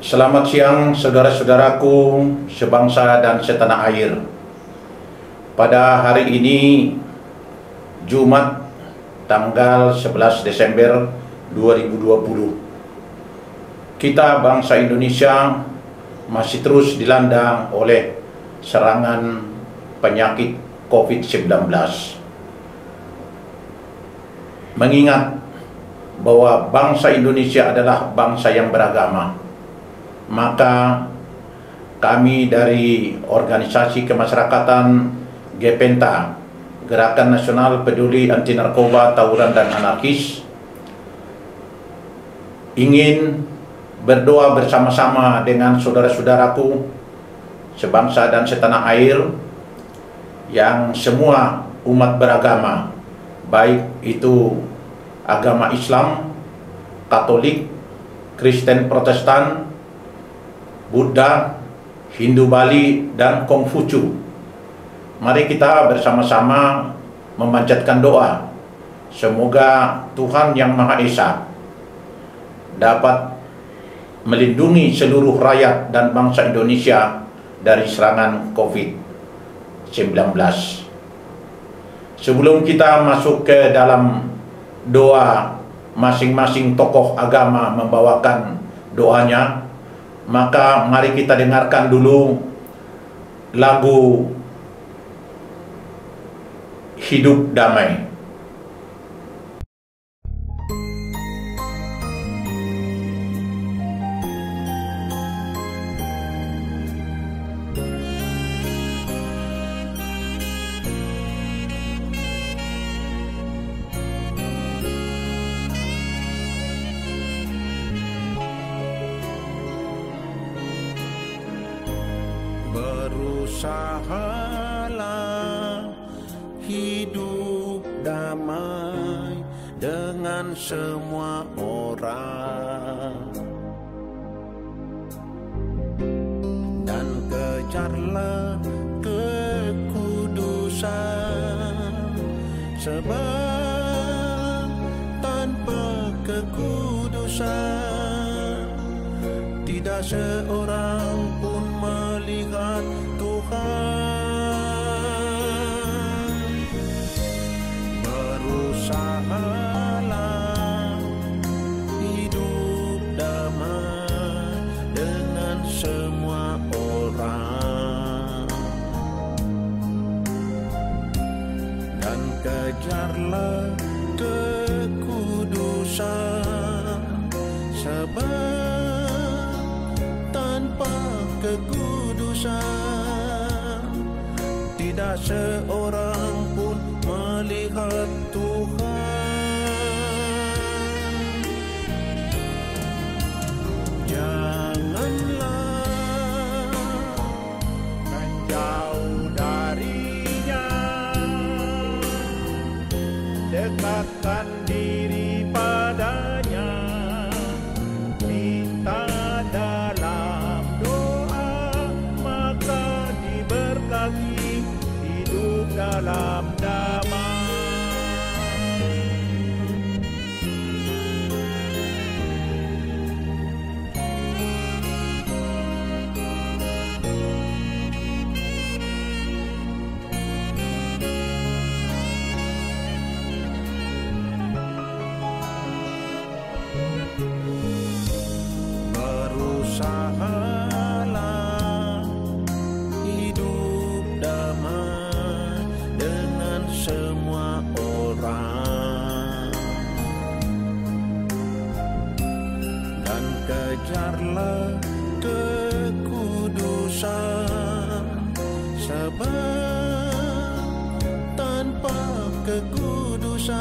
Selamat siang saudara-saudaraku sebangsa dan setanah air. Pada hari ini Jumat tanggal 11 Desember 2020, kita bangsa Indonesia masih terus dilanda oleh serangan penyakit COVID-19. Mengingat bahwa bangsa Indonesia adalah bangsa yang beragama, maka kami dari organisasi kemasyarakatan GPENTA, Gerakan Nasional Peduli Anti Narkoba, Tawuran dan Anarkis, ingin berdoa bersama-sama dengan saudara-saudaraku sebangsa dan setanah air yang semua umat beragama, baik itu agama Islam, Katolik, Kristen Protestan, Buddha, Hindu Bali, dan Konghucu. Mari kita bersama-sama memanjatkan doa. Semoga Tuhan Yang Maha Esa dapat melindungi seluruh rakyat dan bangsa Indonesia dari serangan COVID-19. Sebelum kita masuk ke dalam doa, masing-masing tokoh agama membawakan doanya, maka mari kita dengarkan dulu lagu Hidup Damai. Berusahalah hidup damai dengan semua orang, dan kejarlah kekudusan, sebab tanpa kekudusan tidak seorang pun melihat Tuhan. Berusahalah hidup damai dengan semua orang, dan kejarlah kekudusan, sebab tanpa kekudusan tidak seorang pun melihat Tuhan. Janganlah menjauh darinya, dekatkan diri padanya, minta dalam doa, maka diberkati hidup dalam damai. Berusahalah hidup damai dengan semua orang, dan kejarlah kekudusan, sebab tanpa kekudusan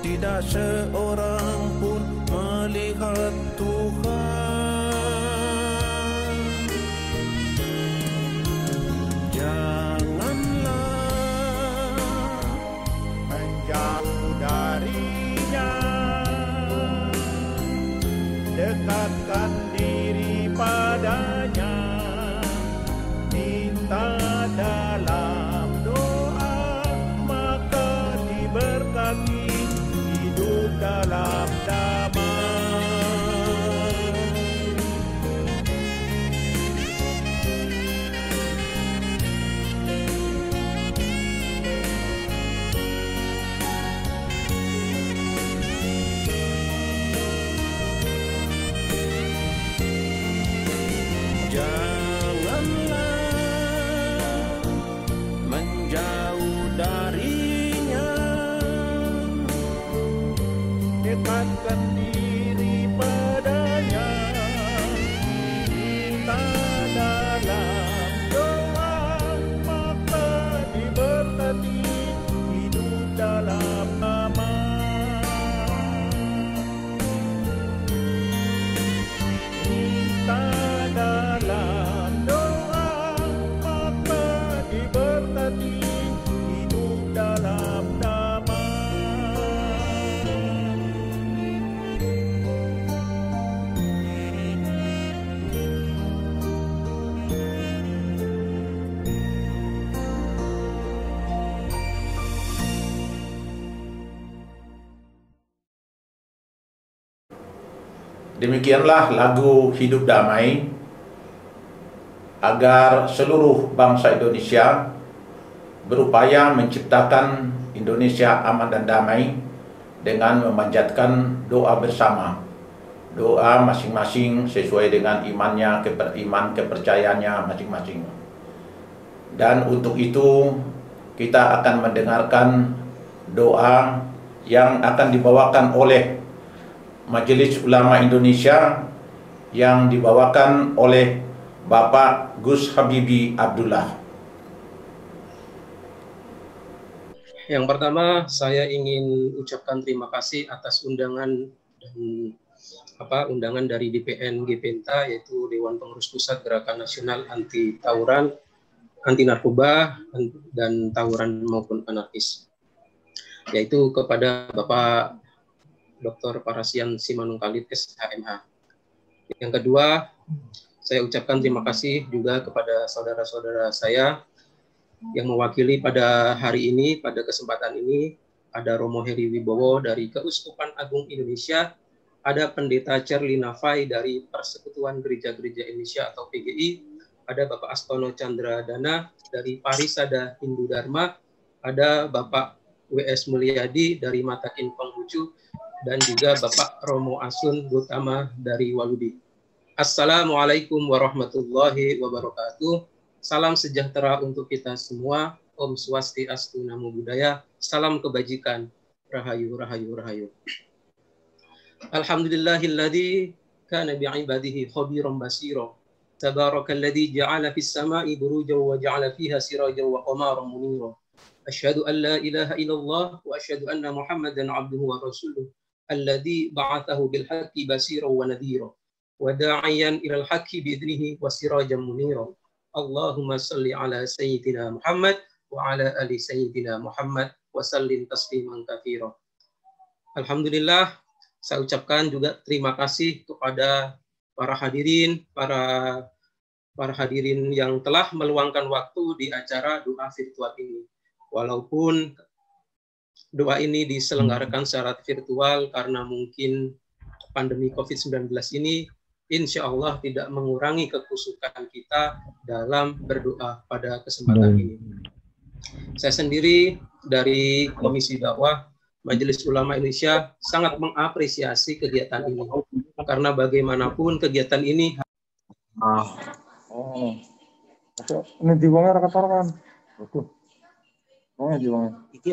tidak seorang pun melihat Tuhan. Janganlah menjauh darinya, dekatkan diri padanya, minta dalam doa, maka diberkati hidup dalam damai. berhati hidup dalam aman. Minta dalam doa maka diberkati hidup dalam damai. Demikianlah lagu Hidup Damai agar seluruh bangsa Indonesia berupaya menciptakan Indonesia aman dan damai dengan memanjatkan doa bersama. Doa masing-masing sesuai dengan imannya, kepercayaannya masing-masing. Dan untuk itu kita akan mendengarkan doa yang akan dibawakan oleh Majelis Ulama Indonesia yang dibawakan oleh Bapak Gus Habibi Abdullah. Yang pertama, saya ingin ucapkan terima kasih atas undangan dari DPN Gepenta, yaitu Dewan Pengurus Pusat Gerakan Nasional Anti Tawuran, Anti Narkoba dan Tawuran maupun Anarkis, yaitu kepada Bapak Dr. Parasian Simanungkalit SHMH. Yang kedua, saya ucapkan terima kasih juga kepada saudara-saudara saya yang mewakili pada hari ini, pada kesempatan ini. Ada Romo Heri Wibowo dari Keuskupan Agung Indonesia, ada Pendeta Charlie Nafai dari Persekutuan Gereja-Gereja Indonesia atau PGI, ada Bapak Astono Chandra Dana dari Parisada Hindu Dharma, ada Bapak W.S. Mulyadi dari Matakin Konghucu, dan juga Bapak Romo Asun Gutama dari Waludi. Assalamualaikum warahmatullahi wabarakatuh. Salam sejahtera untuk kita semua. Om Swastiastu, Namo Buddhaya. Salam kebajikan. Rahayu, rahayu, rahayu. Alhamdulillahilladzi kana bi'ibadihi khabiran basira. Tabarakalladzi ja'ala fis sama'i burujan wa ja'ala fiha sirajan wa qamaran munira. Asyhadu an la ilaha illallah wa asyhadu anna Muhammadan 'abduhu wa rasuluh. Alladzi ba'athahu bil haqqi basiran wa nadhira wa da'iyan ilal haqqi bi idnihi wa sirajan munira. Allahumma salli ala sayyidina Muhammad wa ala ali sayyidina Muhammad wa sallim tasliman katsira. Alhamdulillah, saya ucapkan juga terima kasih kepada para hadirin yang telah meluangkan waktu di acara doa virtual ini. Walaupun doa ini diselenggarakan secara virtual karena mungkin pandemi COVID-19 ini, insya Allah tidak mengurangi kekhusyukan kita dalam berdoa pada kesempatan ini. Saya sendiri dari Komisi Dakwah Majelis Ulama Indonesia sangat mengapresiasi kegiatan ini. Karena bagaimanapun kegiatan ini ini diwongnya rekan-rekan. Betul. Oh, diwongnya. Iki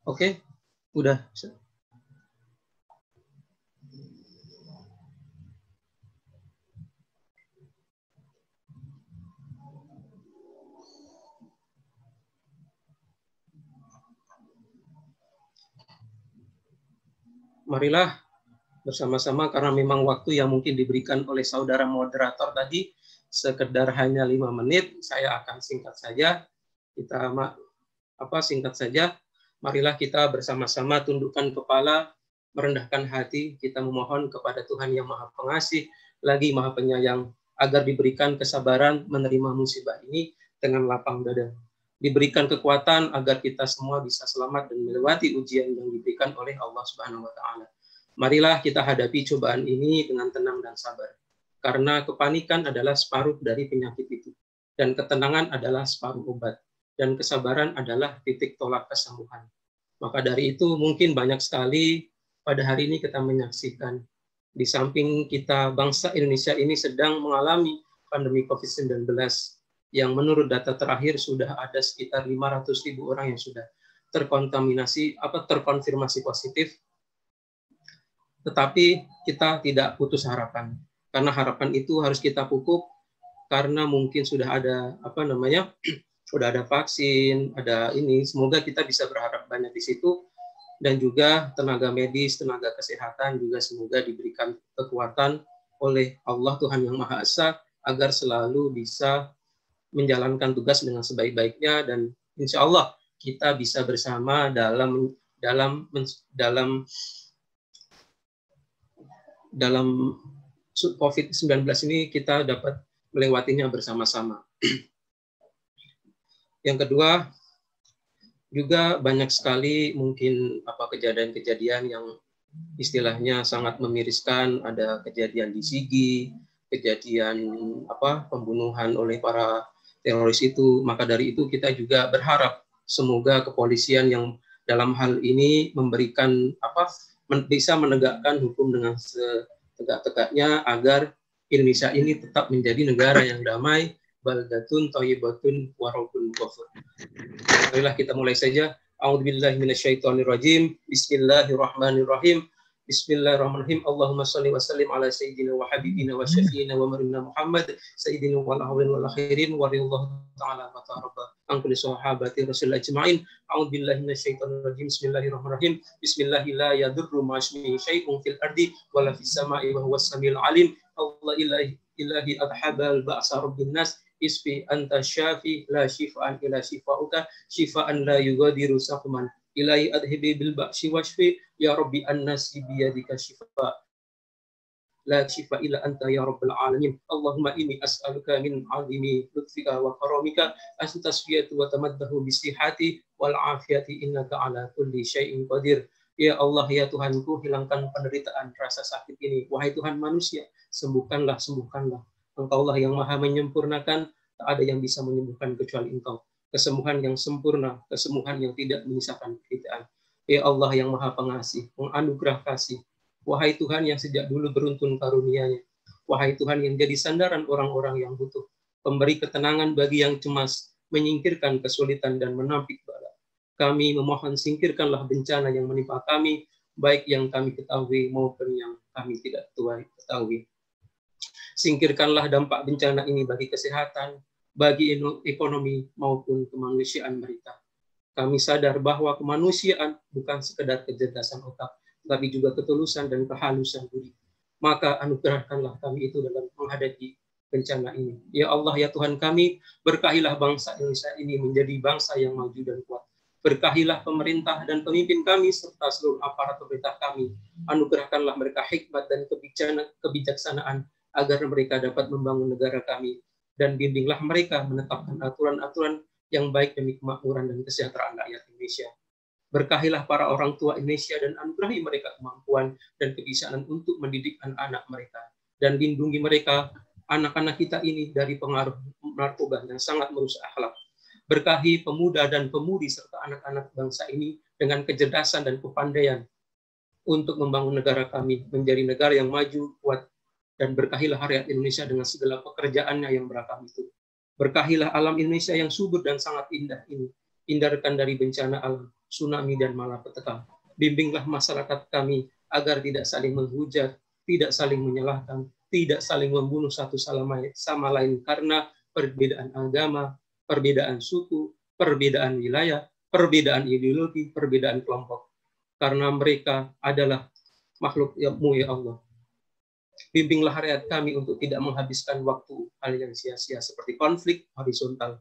Oke, udah. Marilah bersama-sama, karena memang waktu yang mungkin diberikan oleh saudara moderator tadi sekedar hanya 5 menit, saya akan singkat saja. Singkat saja. Marilah kita bersama-sama tundukkan kepala, merendahkan hati, kita memohon kepada Tuhan yang Maha Pengasih, lagi Maha Penyayang, agar diberikan kesabaran menerima musibah ini dengan lapang dada. Diberikan kekuatan agar kita semua bisa selamat dan melewati ujian yang diberikan oleh Allah Subhanahu wa taala. Marilah kita hadapi cobaan ini dengan tenang dan sabar. Karena kepanikan adalah separuh dari penyakit itu, dan ketenangan adalah separuh obat, dan kesabaran adalah titik tolak kesembuhan. Maka dari itu mungkin banyak sekali pada hari ini kita menyaksikan, di samping kita bangsa Indonesia ini sedang mengalami pandemi COVID-19, yang menurut data terakhir sudah ada sekitar 500.000 orang yang sudah terkonfirmasi positif. Tetapi kita tidak putus harapan, karena harapan itu harus kita pupuk, karena mungkin sudah ada sudah ada vaksin, ada ini. Semoga kita bisa berharap banyak di situ, dan juga tenaga medis, tenaga kesehatan juga semoga diberikan kekuatan oleh Allah Tuhan Yang Maha Esa agar selalu bisa menjalankan tugas dengan sebaik-baiknya, dan insya Allah kita bisa bersama dalam COVID-19 ini, kita dapat melewatinya bersama-sama. Yang kedua, juga banyak sekali mungkin kejadian-kejadian yang istilahnya sangat memiriskan. Ada kejadian di Sigi, kejadian pembunuhan oleh para teroris itu. Maka dari itu kita juga berharap semoga kepolisian yang dalam hal ini memberikan bisa menegakkan hukum dengan setegak-tegaknya agar Indonesia ini tetap menjadi negara yang damai, baldatun thayyibatun wa rabbun ghafur. Marilah kita mulai saja. A'udzubillahi minasyaitonirrajim. Bismillahirrahmanirrahim. Bismillahirrahmanirrahim. Allahumma shalli wa sallim ala sayyidina wa habibina wa syafiina wa marina Muhammad sayyidina wal awwalin wal akhirin wa radhiyallahu ta'ala wa ta'ala an kulli sahabati rasul ajma'in. A'udzubillahi minasyaitonirrajim. Bismillahirrahmanirrahim. Bismillah la yadurru ma'asmihi syai'un fil ardi wa la fis sama'i wa huwas samiul alim. Allah ilahi adhabal ba'sa rabbin nas isfi anta syafi la shifaan ila shifauka shifaan la yugadiru saqman ilahi adhibi bil ba'si washfi ya rabbi an-nas biyadika shifa la shifa illa anta ya rabbal alamin. Allahumma inni as'aluka min 'azimi lutfika wa karamika astasfiyatu wa tamaddahu bisihati wal afiyati innaka ala kulli syai'in qadir. Ya Allah, ya Tuhanku, hilangkan penderitaan rasa sakit ini. Wahai Tuhan manusia, sembuhkanlah, sembuhkanlah. Engkaulah yang maha menyempurnakan, tak ada yang bisa menyembuhkan kecuali Engkau. Kesembuhan yang sempurna, kesembuhan yang tidak menyisakan penderitaan. Ya Allah yang maha pengasih, menganugerah kasih. Wahai Tuhan yang sejak dulu beruntun karunia-Nya. Wahai Tuhan yang jadi sandaran orang-orang yang butuh. Pemberi ketenangan bagi yang cemas, menyingkirkan kesulitan dan menampik bala. Kami memohon singkirkanlah bencana yang menimpa kami, baik yang kami ketahui maupun yang kami tidak ketahui. Singkirkanlah dampak bencana ini bagi kesehatan, bagi ekonomi maupun kemanusiaan mereka. Kami sadar bahwa kemanusiaan bukan sekedar kecerdasan otak, tapi juga ketulusan dan kehalusan budi. Maka anugerahkanlah kami itu dalam menghadapi bencana ini. Ya Allah, ya Tuhan kami, berkahilah bangsa Indonesia ini menjadi bangsa yang maju dan kuat. Berkahilah pemerintah dan pemimpin kami serta seluruh aparat pemerintah kami. Anugerahkanlah mereka hikmat dan kebijaksanaan agar mereka dapat membangun negara kami. Dan bimbinglah mereka menetapkan aturan-aturan yang baik demi kemakmuran dan kesejahteraan rakyat Indonesia. Berkahilah para orang tua Indonesia dan anugerahi mereka kemampuan dan kebijaksanaan untuk mendidik anak-anak mereka. Dan lindungi mereka, anak-anak kita ini, dari pengaruh narkoba yang sangat merusak akhlak. Berkahi pemuda dan pemudi serta anak-anak bangsa ini dengan kecerdasan dan kepandaian untuk membangun negara kami menjadi negara yang maju, kuat, dan berkahilah rakyat Indonesia dengan segala pekerjaannya yang beragam itu. Berkahilah alam Indonesia yang subur dan sangat indah ini. Hindarkan dari bencana alam, tsunami, dan malapetaka. Bimbinglah masyarakat kami agar tidak saling menghujat, tidak saling menyalahkan, tidak saling membunuh satu sama lain karena perbedaan agama, perbedaan suku, perbedaan wilayah, perbedaan ideologi, perbedaan kelompok. Karena mereka adalah makhluk-Mu, ya Allah. Bimbinglah rakyat kami untuk tidak menghabiskan waktu hal yang sia-sia seperti konflik horizontal.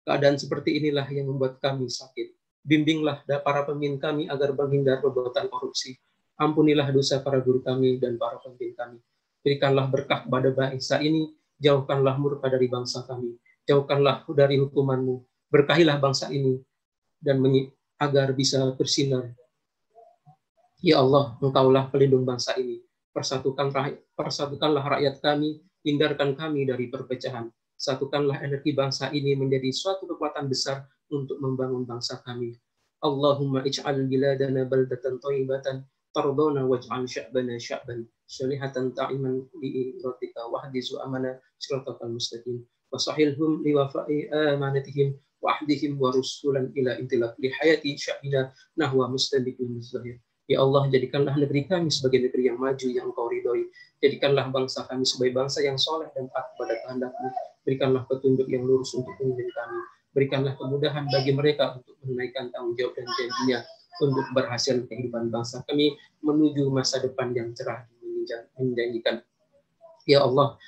Keadaan seperti inilah yang membuat kami sakit. Bimbinglah para pemimpin kami agar menghindar perbuatan korupsi. Ampunilah dosa para guru kami dan para pemimpin kami. Berikanlah berkah kepada bangsa ini, jauhkanlah murka dari bangsa kami. Jauhkanlah dari hukuman-Mu. Berkahilah bangsa ini dan agar bisa bersinar. Ya Allah, Engkaulah pelindung bangsa ini. Persatukanlah rakyat kami, hindarkan kami dari perpecahan. Satukanlah energi bangsa ini menjadi suatu kekuatan besar untuk membangun bangsa kami. Allahumma ij'al biladana baldatan thayyibatan tardana waj'al sya'bana sya'ban syalihatan ta'iman li'iratika wahdizu amana siratal mustaqim. وصحلهم لوفاء آمانتهم وعهدهم ورسولا إلى انطلاق لحياة شعبنا نحو مستبق المزدهر. Ya Allah, jadikanlah negeri kami sebagai negeri yang maju yang Engkau ridhoi. Jadikanlah bangsa kami sebagai bangsa yang soleh dan taat kepada kehendak-Mu. Berikanlah petunjuk yang lurus untuk pemimpin kami. Berikanlah kemudahan bagi mereka untuk menunaikan tanggung jawab dan janjinya untuk berhasil kehidupan bangsa kami menuju masa depan yang cerah dan menjanjikan. Ya Allah,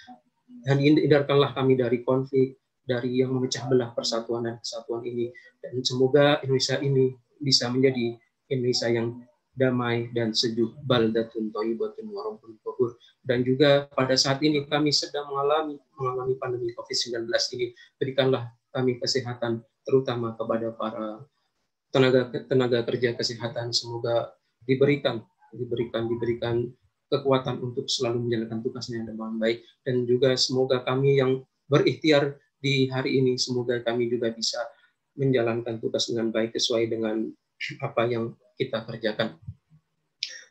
dan hindarkanlah kami dari konflik, dari yang memecah belah persatuan dan kesatuan ini. Dan semoga Indonesia ini bisa menjadi Indonesia yang damai dan sejuk, baldatun thayyibatun wa rabbun ghafur. Dan juga pada saat ini kami sedang mengalami pandemi COVID-19 ini. Berikanlah kami kesehatan, terutama kepada para tenaga kerja kesehatan. Semoga diberikan kekuatan untuk selalu menjalankan tugasnya dengan baik. Dan juga semoga kami yang berikhtiar di hari ini, semoga kami juga bisa menjalankan tugas dengan baik sesuai dengan apa yang kita kerjakan.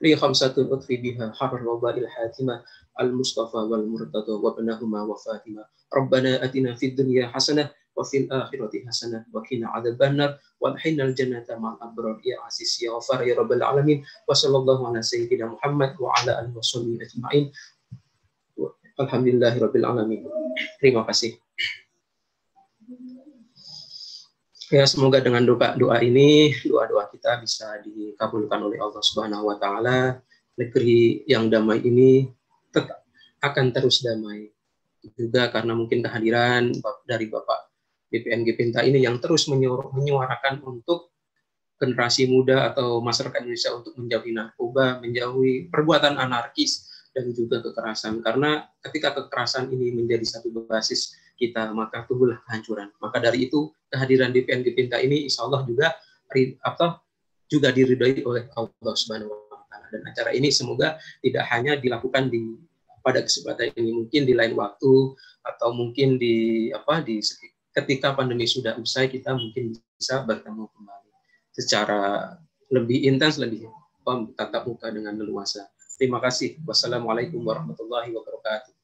Li khamsatun utfi biha harar wabail hatimah al-mustafa wal murtada wa banahuma wa fatimah. Rabbana atina fid dunya hasanah wa fil akhirati hasanah wa qina adzabannar wa adkhilnal jannata ma'al abrar ya aziz ya ghafar ya rabbal alamin. Wa sallallahu ala sayyidina Muhammad wa ala alihi washabihi ajma'in. Alhamdulillahirabbil alamin. Terima kasih. Ya, semoga dengan doa ini, doa-doa kita bisa dikabulkan oleh Allah Subhanahu wa taala. Negeri yang damai ini tetap akan terus damai. Juga karena mungkin kehadiran dari Bapak BPNG Pinta ini yang terus menyuarakan untuk generasi muda atau masyarakat Indonesia untuk menjauhi narkoba, menjauhi perbuatan anarkis dan juga kekerasan. Karena ketika kekerasan ini menjadi satu basis kita, maka tumbuhlah kehancuran. Maka dari itu kehadiran BPNG Pinta ini insya Allah juga diridhoi oleh Allah Subhanahu wa taala. Dan acara ini semoga tidak hanya dilakukan pada kesempatan ini, mungkin di lain waktu atau mungkin ketika pandemi sudah usai kita mungkin bisa bertemu kembali secara lebih intens, lebih tatap muka dengan leluasa. Terima kasih. Wassalamualaikum warahmatullahi wabarakatuh.